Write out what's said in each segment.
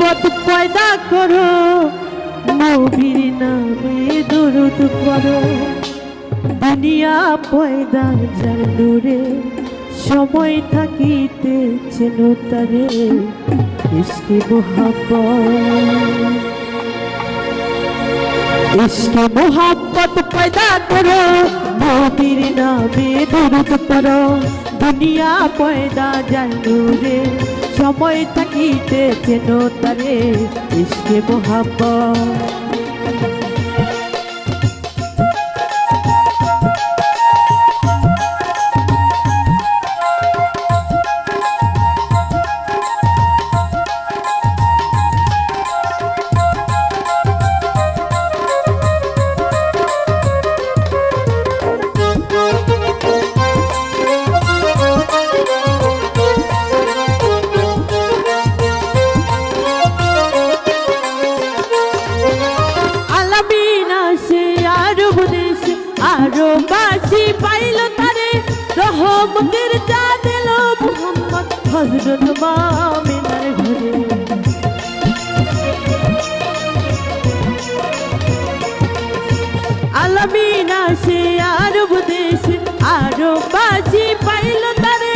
मोहब्बत पैदा करो नबीर नामे दुरूद पढ़ो दुनिया पैदा जानूरे समय থাকিতে চেনো তারে ইশকে मोहब्बत पैदा करो नबीर नामे दुरूद पढ़ो दुनिया पैदा जानूरे समय থাকিতে চেনো তারে ইশকে मोहब्बत বাসি পাইল তারে রহমতের চাঁদ এলো মুহাম্মদ হযরত মামিনার ঘরে আলামিন আসে আরব দেশে আরব বাসি পাইল তারে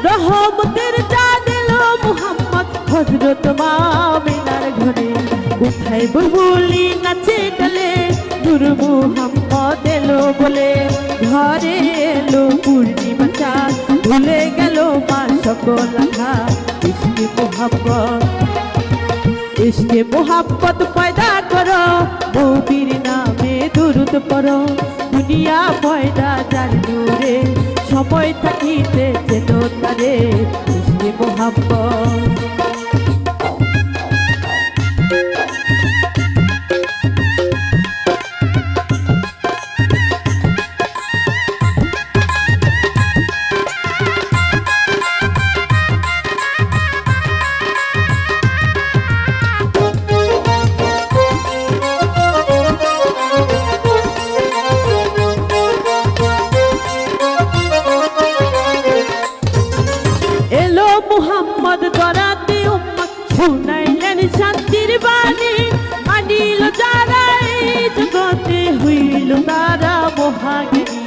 রহমতের চাঁদ এলো মুহাম্মদ হযরত মামিনার ঘরে কোথায় বুলবুলি নাচে গেলে নূর মুহাম্মদ এলো বলে ঘরে এলো পূর্ণিমা চাঁদ ভুলে গেল মা সকল আঘা ইশকে মোহাব্বত পয়দা করো নবীর নামে দুরূদ পড়ো দুনিয়া পয়দা যার নূরে সময় থাকিতে চেনো তারে ইশকে মোহাব্বত মুহাম্মদ দরাতে উম্মত শুনাইলেন শান্তির বাণী মানিল যারা এই জগতে হইল তারা মহাজ্ঞানী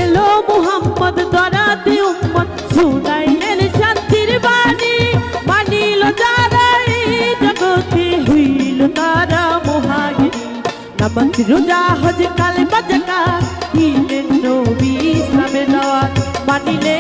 এলো মুহাম্মদ দরাতে উম্মত শুনাইলেন শান্তির বাণী মানিল যারা এই জগতে হইল তারা মহাজ্ঞানী নামাজ রোজা হজ কালেমা যাকাত নবী ইসলামের দাওয়াত মানিলে